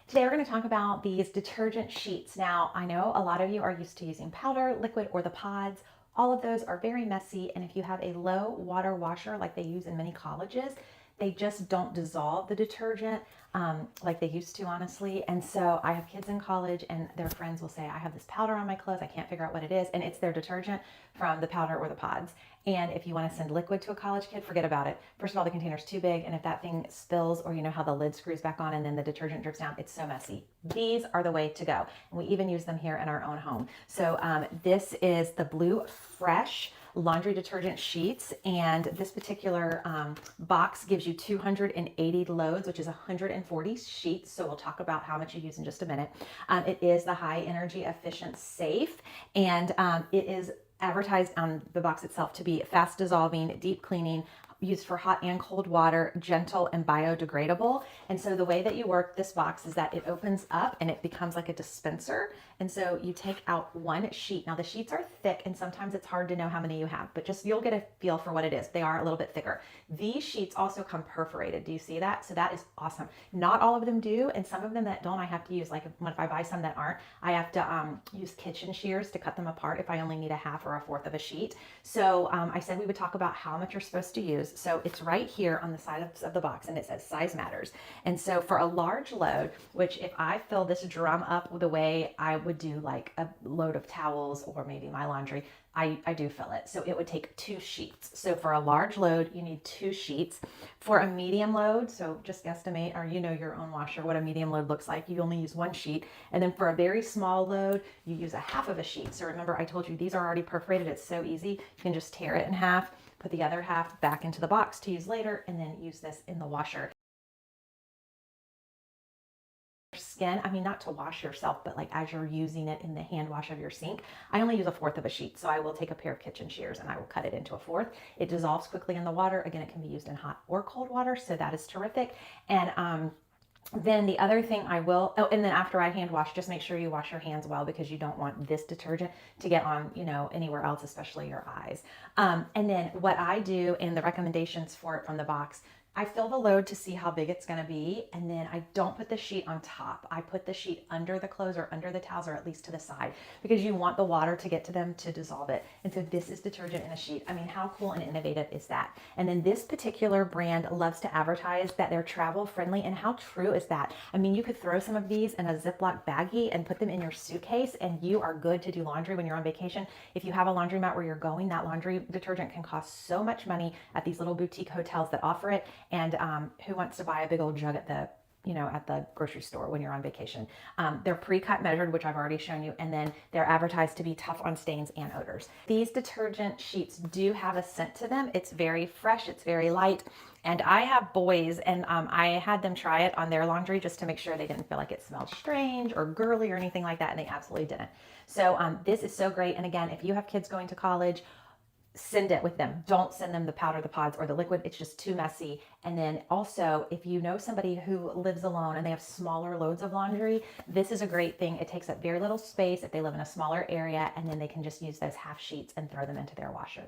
Today we're going to talk about these detergent sheets. Now, I know a lot of you are used to using powder, liquid, or the pods. All of those are very messy, and if you have a low water washer like they use in many colleges, they just don't dissolve the detergent like they used to, honestly. And so I have kids in college and their friends will say, I have this powder on my clothes, I can't figure out what it is, and it's their detergent from the powder or the pods. And if you want to send liquid to a college kid, forget about it. First of all, the container's too big, and if that thing spills, or you know how the lid screws back on and then the detergent drips down, it's so messy. These are the way to go. And we even use them here in our own home. So this is the Blue Fresh laundry detergent sheets, and this particular box gives you 280 loads, which is 140 sheets. So we'll talk about how much you use in just a minute. It is the high energy efficient safe, and it is advertised on the box itself to be fast dissolving, deep cleaning, used for hot and cold water, gentle and biodegradable. And so the way that you work this box is that it opens up and it becomes like a dispenser. And so you take out one sheet. Now the sheets are thick and sometimes it's hard to know how many you have, but just you'll get a feel for what it is. They are a little bit thicker. These sheets also come perforated. Do you see that? So that is awesome. Not all of them do, and some of them that don't, I have to use, like if I buy some that aren't, I have to use kitchen shears to cut them apart if I only need a half or a fourth of a sheet. So I said we would talk about how much you're supposed to use. So it's right here on the side of the box, and it says size matters. And so for a large load, which if I fill this drum up the way I would do like a load of towels or maybe my laundry, I do fill it. So it would take 2 sheets. So for a large load, you need 2 sheets. For a medium load, so just guesstimate, or you know your own washer, what a medium load looks like. You only use 1 sheet. And then for a very small load, you use a half of a sheet. So remember, I told you these are already perforated. It's so easy. You can just tear it in half, put the other half back into the box to use later, and then use this in the washer. Skin, I mean, not to wash yourself, but like as you're using it in the hand wash of your sink, I only use a fourth of a sheet. So I will take a pair of kitchen shears and I will cut it into a fourth. It dissolves quickly in the water. Again, it can be used in hot or cold water, so that is terrific. And then the other thing I will, oh, and then after I hand wash, just make sure you wash your hands well, because you don't want this detergent to get on, you know, anywhere else, especially your eyes. And then what I do in the recommendations for it from the box, I fill the load to see how big it's going to be, and then I don't put the sheet on top. I put the sheet under the clothes or under the towels, or at least to the side, because you want the water to get to them to dissolve it. And so this is detergent in a sheet. I mean, how cool and innovative is that? And then this particular brand loves to advertise that they're travel friendly, and how true is that? I mean, you could throw some of these in a Ziploc baggie and put them in your suitcase, and you are good to do laundry when you're on vacation. If you have a laundromat where you're going, that laundry detergent can cost so much money at these little boutique hotels that offer it. And who wants to buy a big old jug at the at the grocery store when you're on vacation? They're pre-cut, measured, which I've already shown you, and then they're advertised to be tough on stains and odors. These detergent sheets do have a scent to them. It's very fresh, it's very light, and I have boys, and I had them try it on their laundry just to make sure they didn't feel like it smelled strange or girly or anything like that, and they absolutely didn't. So this is so great. And again, if you have kids going to college, send it with them. Don't send them the powder, the pods, or the liquid. It's just too messy. And then also, if you know somebody who lives alone and they have smaller loads of laundry, this is a great thing. It takes up very little space if they live in a smaller area, and then they can just use those half sheets and throw them into their washer.